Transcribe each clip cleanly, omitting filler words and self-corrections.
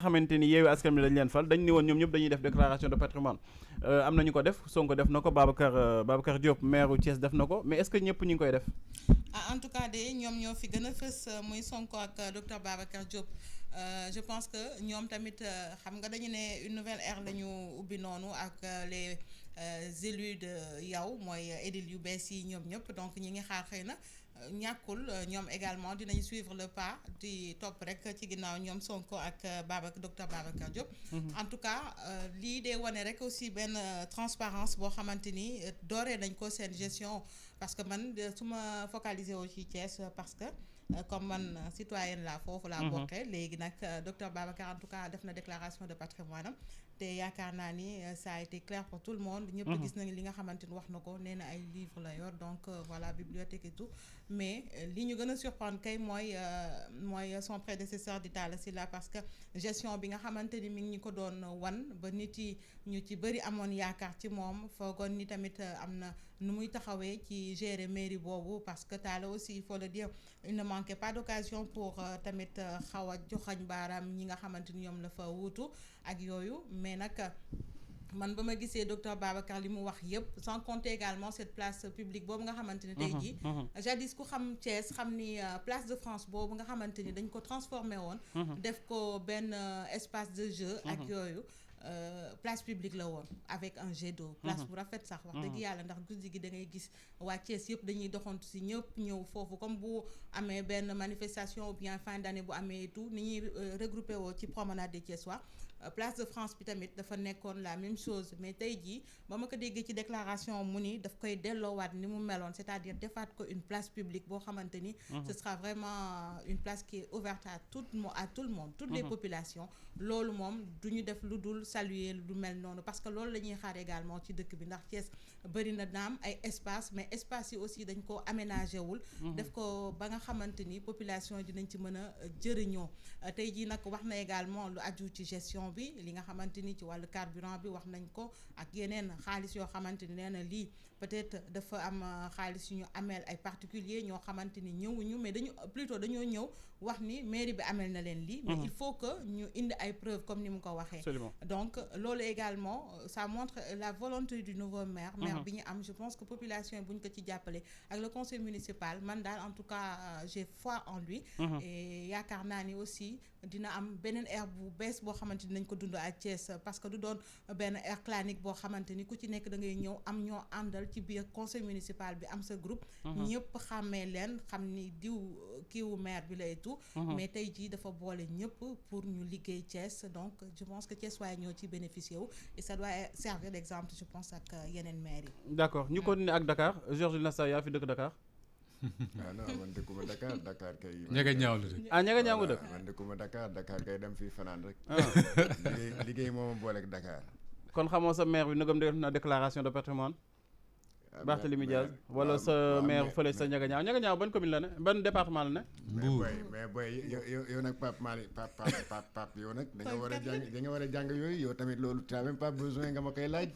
xamante ni Yewwi Askan Wi dañ leen fal dañ ni woon ñoom ñëpp dañuy def déclaration de patrimoine am na ñu ko def Sonko def na ko Babacar Diop maire u Thiès def na ko mais est-ce que ñëpp ñu ngi koy def. En tout cas de ñoom ñoo fi gën a fës muy Sonko ak docteur Babacar Diop je pense que ñoom tamit xam nga dañu ne une nouvelle ère la ñu ubbi noonu ak les élus de yow mooy édile yu bees yi ñoom ñëpp donc ñi ngi xaar xëy na ñàkkul ñoom également dinañ suivre le pas di topp rek ci ginnaaw ñoom Sonko ak docteur Babacar Diop. En tout cas lii dee wane rek aussi benn transparence boo xamante ni dooree nañ ko seen gestion parce que man su ma focaliser wu ci Thiès parce que comme man citoyenne la foofu laa bokkee léegi nag docteur Babacar en tout cas def na déclaration de patrimoine am te yaakaar naa ni ça a été clair pour tout le monde ñëpp gis nañu li nga xamante ni wax na ko nee na ay livres la yor donc voilà bibliothèque et tout mais li ñu gën a surprendre kay mooy son prédécesseur di Talla Sylla parce que gestion bi nga xamante ni mi ngi ñu ko doon wan ba nit yi ñu ci bëri amoon yaakaar ci moom foogoon ni tamit am na nu muy taxawee ci gérer mairie boobu parce que Talla aussi il faut le dire il ne manquait pas d'occasion pour tamit xaw a joxañ baaraam ñi nga xamante ni ñoom la fa wuutu ak yooyu mais nag man ba ma gisee docteur Babacar li mu wax yëpp sans compter également cette place publique boobu nga xamante ni tey jii jadis ku xam Thiès xam ni place de France boobu nga xamante ni dañ ko transformé woon def ko benn espace de jeu ak yooyu place publique la woon avec un jet d'eau place bu rafet sax wax dëgg yàlla ndax guddi gi da ngay gis waa Thiès yëpp dañuy doxantu si ñëpp ñëw foofu comme bu amee benn manifestation ou bien fin d'année bu amee et tout ni ñuy regroupé woo ci promenade des Thiessois place de France bi tamit dafa nekkoon la même chose mais tey jii ba ma ko déggee ci déclaration mu ni daf koy delloowaat ni mu meloon c'est-à-dire defaat ko une place publique boo xamante ni ce sera vraiment une place qui est ouverte à tout le monde toutes les populations loolu moom du ñu def lu dul saluer lu mel noonu parce que loolu la ñuy xaar également ci dëkk bi ndax Thiès bëri na naam ay espace mais espace yi aussi dañ ko aménagé wul def ko ba nga xamante ni population dinañ ci mën a jëriñoo tey jii nag wax na également lu aju ci gestion bi li nga xamante ni ci wàllu carburant bi wax nañ ko ak yeneen xaalis yoo xamante ni nee na lii peut-être dafa am xaalis yu ñu ameel ay particuliers ñoo xamante ni ñëwuñu mais dañoo ñëw wax ni mairie bi ameel na leen lii mais il faut que ñu indi ay preuves comme ni mu ko waxee donc loolu également ça montre la volonté du nouveau maire bi ñu am je pense que population yi bu ñu ko ci jàppale ak le conseil municipal man daal en tout cas j'ai foi en lui et yaakaar naa ni aussi dina am beneen air bu bees boo xamante ni nañ ko dund à Thiès parce que du doon benn air clanique boo xamante ni ku ci nekk da ngay ñëw am ñoo àndal ci biir conseil municipal bi am sa groupe ñëpp xàmmee leen xam ni diw kiiwu maire bi la et tout mais tey jii dafa boole ñëpp pour ñu liggéey Thiès donc je pense que Thiès waaye ñoo ci bénéficier wu et ça doit servir d'exemple je pense ak yeneen maire yi. D'accord ñu continuer ak Dakar Georges Nassa yaa fi dëkk Dakar. non man dëkkuma Dakar kay. ñaga ñaaw la de. ñaga ñaaw nga dëkk. man dëkkuma Dakar kay dem fii fanaan rek. liggéey moo ma booleeg Dakar. kon xamoo sa maire bi nagam def na déclaration de patrimoine. Barthélémy Diaz wala sa maire fële sa ñaga ñaaw ban commune la ne ban département la ne. Mbour mais boy yow nag Pape Malick Pape yow nag da nga war a jàng yooyu yow tamit loolu tu n'as même pas besoin nga ma koy laaj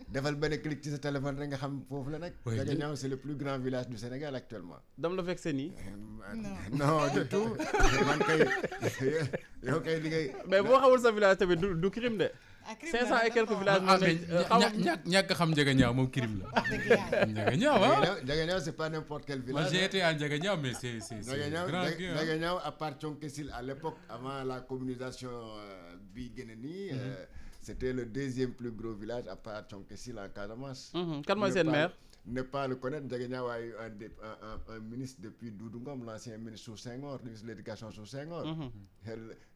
defal benn clic ci sa téléphone rek nga xam foofu la nag. ñaga ñaaw c'est le plus grand village du Sénégal actuellement. dam la vexé nii. non du tout man kay yow kay li ngay. mais boo xamul sa village tamit du crime de. 500 et quelques villages. ñàkk xam Ndiaga Niao moom crime la. Ndiaga Niao Ndiaga Niao c'est pas n'importe quel village. Moi j'ai été à Ndiaga Niao mais c'est Ndiaga Niao à part Thionck-Essyl à l'époque avant la communalisation bi gën nii c'était le deuxième plus gros village à part Thionck-Essyl en Casamance. Kan mooy seen maire. Ne pas le connaître, Ndiaga Niao a eu un ministre depuis Doudou Ngom, l'ancien ministre sous Senghor, le ministre de l'éducation sous Senghor.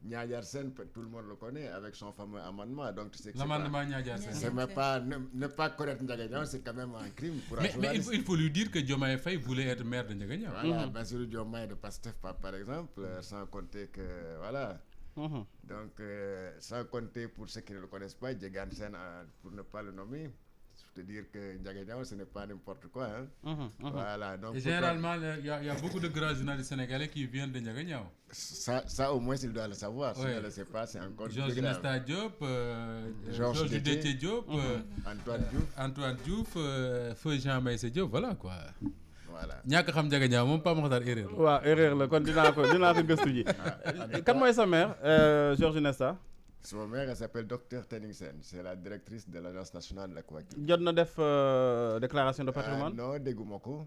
Niadiar Sène, tout le monde le connaît avec son fameux amendement. Donc c'est l'amendement Niadiar Sène. C'est même pas ne pas connaître Ndiaga Niao, c'est quand même un crime pour un journaliste. Mais il faut lui dire que Diomaye Faye voulait être maire de Ndiaga Niao. Voilà, Bassirou Diomaye de Pastef par exemple, sans compter que voilà. Donc sans compter pour ceux qui ne le connaissent pas, Ndiaga Sène pour ne pas le nommer. Te dire que Ndiaga Niao ce n'est pas n'importe quoi voilà donc et généralement il y a beaucoup de grands journalistes sénégalais qui viennent de Ndiaga Niao. Ça au moins il doit le savoir. Si il ne le sait pas c'est encore Georges Nesta Diop, Georges Déthié Diop, Antoine Diouf, Feu Jean Meïssa Diop voilà quoi. Voilà ñàkk xam Ndiaga Niao moom Pape Makhtar erreur la. waaw erreur la kon dinaa ko gëstu ji. kan mooy sa maire Georges Nesta. Son mère, elle s'appelle Dr Teningsen. C'est la directrice de l'Agence nationale de l'aquaculture. jot na def déclaration de patrimoine. Non, dégguma ko.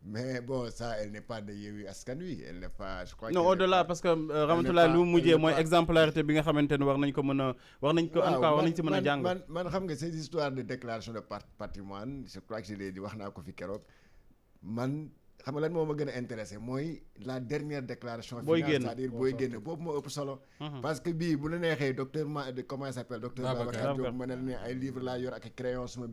Mais bon, ça, elle n'est pas de Yewwi Askan Wi. Elle n'est pas, je crois. Non, au-delà parce que Ramatoulaye lu mujjee mooy exemplarité bi nga xamante ne war nañ ko mën a war nañ ko en tout cas war nañ ci mën a jàng. man xam nga ces histoires de déclaration de patrimoine je crois que je l'ai dit wax naa ko fi keroog man xam nga lan moo ma gën a intéressé mooy la dernière déclaration finale, c'est-à-dire booy génn boobu moo ëpp solo. Parce que bii bu la neexee docteur comment il s'appelle docteur Babacar Diop ma ne la ne ay livre laa yor ak crayon suma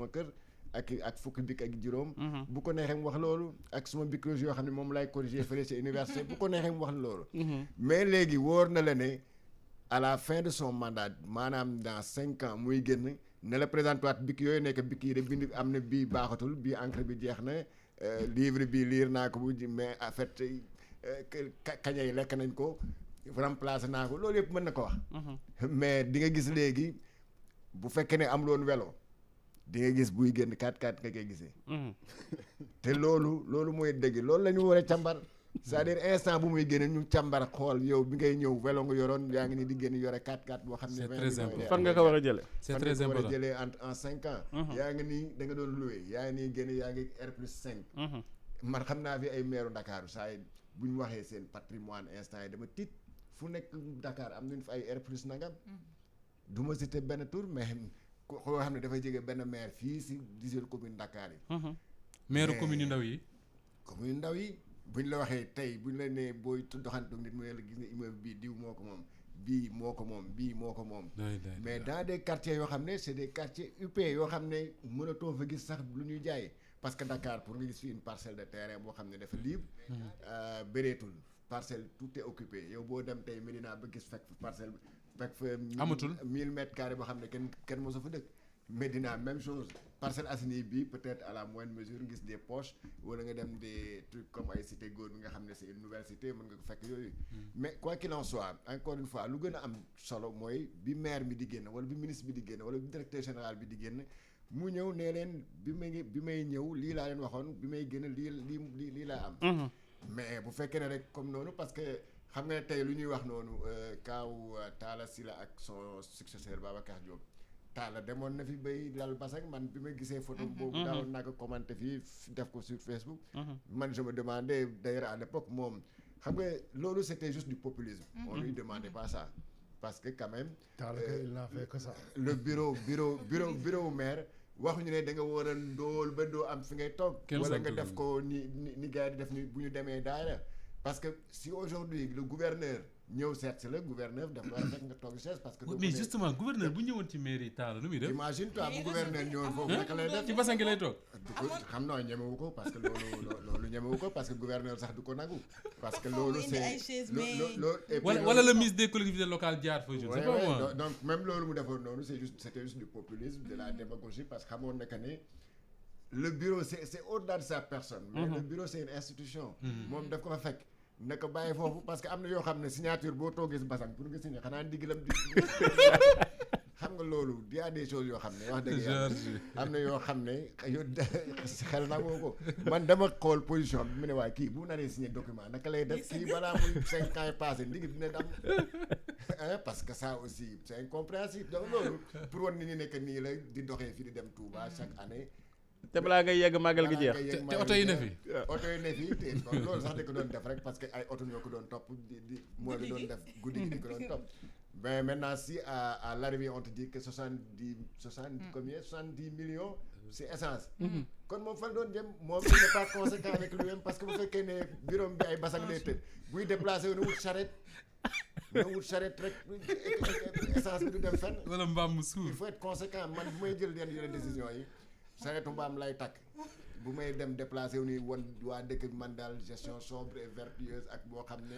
kër ak fukki bik ak juróom. Bu ko neexee mu wax loolu ak suma bicrose yoo xam ne moom laay corriger fële ci université bu ko neexee mu wax loolu. Mais léegi wóor na la ne à la fin de son mandat maanaam dans 5 ans muy génn ne la présenté waat bik yooyu nekk bik yi de bind am na bii baaxatul bii encre bi jeex na livre bi lire naa ko bu mais en fait kaña yi lekk nañ ko remplacé naa ko loolu yëpp mën na ko wax. Mais di nga gis léegi bu fekkee ne am loon welo di nga gis buy génn 4x4 nga koy gisee. te loolu mooy dëgg loolu la ñu war a càmbar c'est-à-dire instant bu muy génne ñu càmbar xool yow bi ngay ñëw welo nga yoroon yaa ngi ni di génn yore 4x4 boo xam ne. c'est très important fan nga ko war a jëlee. c'est très important fan nga ko war a jëlee en 5 ans. yaa ngi nii da nga doon loué yaa ngi nii génn yaa ngi R+5. man xam naa fi ay maire Dakar saa yi bu ñu waxee seen patrimoine instant yi dama tiit fu nekk Dakar am nañu fa ay R+ nangam. du ma citer benn tour mais. koo xam ne dafay jege benn maire fii si 10 commune Dakar yi. maire commune yu ndaw yi. commune yu ndaw yi buñ la waxee tey buñ la nee booy doxantoog nit mu ne la gis ne immeuble bii diw moo ko moom bii moo ko moom bii moo ko moom. mais dans des quartiers yoo xam ne c'est des quartiers huppés yoo xam ne mënatoo fa gis sax lu ñuy jaay parce que Dakar pour nga gis fi une parcelle de terrain boo xam ne dafa libre. bëreetul parcelle tout est occupé yow boo dem tey Médina ba gis fekk parcelle. fekk fa amatul 1000 mètres carrés boo xam ne kenn mosu fa dëkk. Médina même chose Parcelles Assainies bi peut-être à la moindre mesure gis des poches wala nga dem des trucs comme ay cité góor bi nga xam ne c'est une nouvelle cité mën nga ko fekk yooyu. Mais quoi qu'il en soit encore une fois lu gën a am solo mooy bi maire bi di génn wala bi ministre bi di génn wala bi directeur général bi di génn mu ñëw nee leen bi may ñëw lii laa leen waxoon bi may génn lii laa am. Mais bu fekkee ne rek comme noonu parce que. xam nga tey lu ñuy wax noonu kaaw Talla Sylla ak son successeur Babacar Diop Talla demoon na fi bay lal basang man bi ma gisee photo boobu daawoon naa ko commenté fii def ko sur Facebook. Man je me demandais d'ailleurs à l'époque moom xam nga loolu c'était juste du populisme. On lui demandait pas ça parce que quand même. Talla il n'a fait que ça. Le bureau maire waxuñu ne da nga war a ndóol ba doo am fi ngay toog. wala nga def ko ni gars yi di def ni bu ñu demee daara. Parce que si aujourd'hui le gouverneur ñëw seet si la gouverneur daf war a fekk nga toog chaise parce que. mais justement gouverneur bu ñëwoon ci mairie Talla nu muy def. imagine toi bu gouverneur ñëwoon foofu naka lay def ci basan gi lay toog. xam naa ñemewu ko parce que loolu ñemewu ko parce que gouverneur sax du ko nangu. parce que loolu c'est wala le ministre des collectivités locales jaar fa je ne sais pas moi. donc même loolu mu defoon noonu c'était juste du populisme de la démagogie parce que xamoon na que ne. Le bureau c'est au-delà de sa personne. Mais le bureau c'est une institution. moom daf ko fa fekk na ko bàyyi foofu parce que am na yoo xam ne signature boo toogee si basang pour nga signé xanaa ndigalam di xam nga loolu y a des choses yoo xam ne wax dëgg yàlla am na yoo xam ne yow xel na ko man dama xool position bi mu ne waaye kii bu naree signé document naka lay def kii balaa muy 5 ans yi passé ndig dina dam parce que ça aussi c'est incompréhensible donc loolu pour wan ni ñu nekk nii la di doxee fii di dem Touba chaque année. te balaa ngay yegg màggal gi jeex te oto yi ne fi. oto yi ne fi te loolu sax di ko doon def rek parce que ay oto ñoo ko doon topp di moo la doon def guddi gi di ko doon topp. mais maintenant si à l'arrivée on te dit que 70 millions c'est essence. kon moom fan doon jëm moom il n'est pas conséquent avec lui-même parce que bu fekkee ne bureau bi ay basang lay tëdd buy déplacé wu na wut charrette rek essence bi du dem fenn. wala mbaam mu suur. il faut être conséquent man bu may jël yenn décision yi. saretu mbaam lay takk bu may dem déplacé wu ni woon waa dëkk bi man daal gestion sobre et vertueuse ak boo xam ne.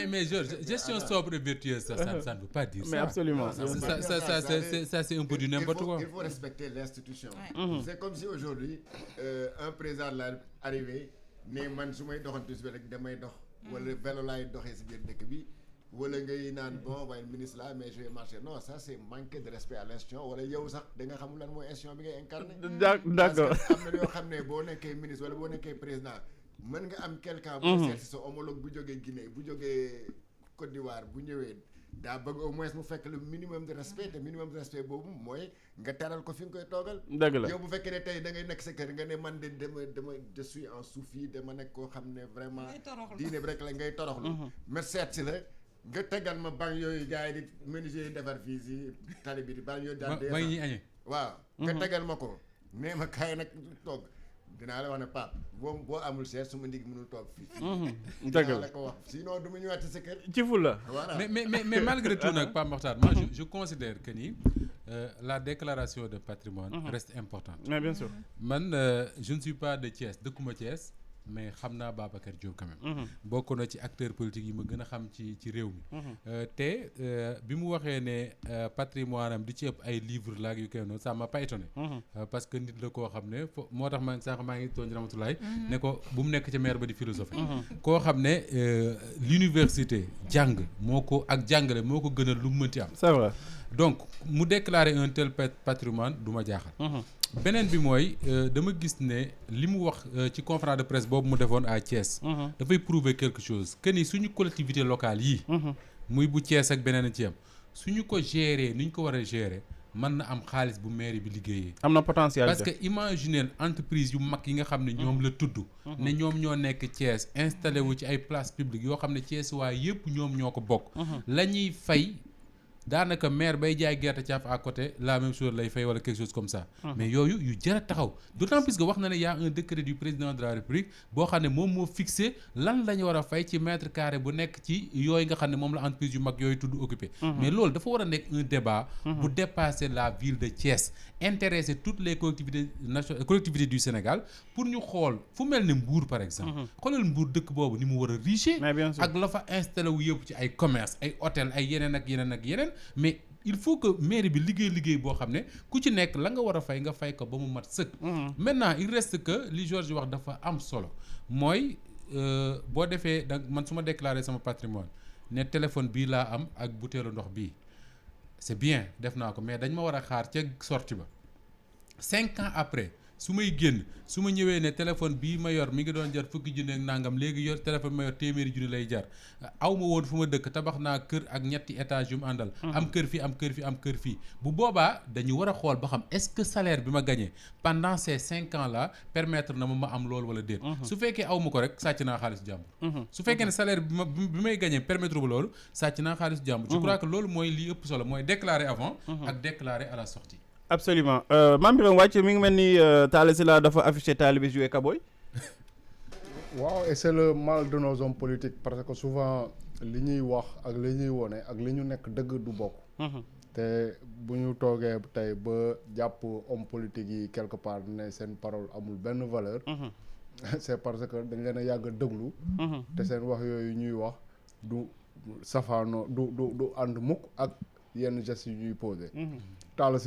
mais Georges gestion sobre et vertueuse ça ne veut pas dire ça. Mais absolument. Ça c'est un peu du n'importe quoi. Il faut respecter l'institution. C'est comme si aujourd'hui un président la arrivé ne man su may doxantu si rek damay dox. wala vélo laay doxee si biir dëkk bi. wala ngay naan bon waaye ministre là mais je vais marcher non ça c'est manquer de respect à l'institution wala yow sax da nga xamul lan mooy institution bi ngay incarner. d'accord parce que am na yoo xam ne boo nekkee ministre wala boo nekkee président mën nga am quelqu'un bu seet si sa homologue bu jógee Guinée bu jógee Côte d'Ivoire bu ñëwee daa bëgg au moins mu fekk le minimum de respect te minimum de respect boobu mooy nga teral ko fi nga koy toogal. dëgg la yow bu fekkee ne tey da ngay nekk sa kër nga ne man de dama je suis en soufi dama nekk koo xam ne vraiment diine bi rek la ngay toroxlu ma seet si la nga tegal ma banc yooyu gars yi di menuisier yi defar fii si tali bi di banc yooyu daal ba ñuy añee waaw nga tegal ma ko nee ma kaay nag toog dinaa la wax ne Pape boo amul seet su ma ndig mënul toog fii dëgg dinaa la ko wax sinon du ma ñëwaat sa kër ci fula voilà mais malgré tout nag Pape Makhtar moi je considère que ni la déclaration de patrimoine reste importante mais bien sûr man je ne suis pas de Thiès dëkkuma Thiès mais xam naa Babacar Diop quand même bokk na ci acteur politique yi ma gën a xam ci réew mi te bi mu waxee ne patrimoine am di ci ëpp ay livres laak yu koy noonu ça m'a pas étonné parce que nit la koo xam ne moo tax maa ngi tooñ Ramatoulaye ne ko bu mu nekk ca maire ba di philosophie koo xam ne l'université jàng moo ko ak jàngale moo ko gënal lu mu mënti am c'est vrai donc mu déclarer un tel patrimoine du ma jaaxal beneen bi mooy dama gis ne li mu wax ci conférence de presse boobu mu defoon à Thiès dafay prouver quelque chose que ni suñu collectivité locale yii muy bu Thiès ak beneen ci am suñu ko gérer ni ñu ko war a gérer mën na am xaalis bu mairie bi liggéeyee am na potentiel parce que imaginez entreprise yu mag yi nga xam ne ñoom la tudd ne ñoom ñoo nekk Thiès installé wu ci ay places publiques yoo xam ne Thiès waa yëpp ñoom ñoo ko bokk la ñuy fay daanaka maire bay jaay gerte caaf à côté la même chose lay fay wala quelque chose comme ça mais yooyu yu jar a taxaw d'autant plus que wax na ne y a un décret du président de la République boo xam ne moom moo fixé lan la ñu war a fay ci mètre carré bu nekk ci yooyu nga xam ne moom la entreprise yu mag yooyu tudd occupé mais loolu dafa war a nekk un débat bu dépasser la ville de Thiès intéresser toutes les collectivités du Sénégal pour ñu xool fu mel ne Mbour par exemple xoolal Mbour dëkk boobu ni mu war a riche ak la fa installé wu yëpp ci ay commerce ay hôtel ay yeneen ak yeneen ak yeneen mais il faut que mairie bi liggéey boo xam ne ku ci nekk la nga war a fay nga fay ko ba mu mat sëkk maintenant il reste que li Georges wax dafa am solo mooy boo defee da man su ma déclaré sama patrimoine ne téléphone bii laa am ak butéelu ndox bii c'est bien def naa ko mais dañ ma war a xaar ca sortie ba 5 ans après su may génn su ma ñëwee ne téléphone bii ma yor mi ngi doon jar fukki junni ak nangam léegi yor téléphone ma yor téeméeri junni lay jar aw ma woon fu ma dëkk tabax naa kër ak ñetti étage yu mu àndal am kër fii am kër fii am kër fii bu boobaa dañu war a xool ba xam est-ce que salaire bi ma gagné pendant ces 5 ans là permettre na ma am loolu wala déet su fekkee aw ma ko rek sàcc naa xaalis jàmbur su fekkee ne salaire bi may gagné permettre ba loolu sàcc naa xaalis jàmbur je crois que loolu mooy li ëpp solo mooy déclarer avant ak déclarer à la sortie absolument Mame Birame Wathie mi ngi mel ni Talla Sylla dafa affiché taalibe joué Kaboy. waaw et c'est le mal de nos hommes politiques parce que souvent li ñuy wax ak li ñuy wone ak li ñu nekk dëgg du bokk. te bu ñu toogee tey ba jàpp homme politique yi quelque part ne seen parole amul benn valeur. c'est parce que dañ leen a yàgg a déglu. te seen wax yooyu ñuy wax du safaanoo du ànd mukk ak yenn gestes yu ñuy posé. Talla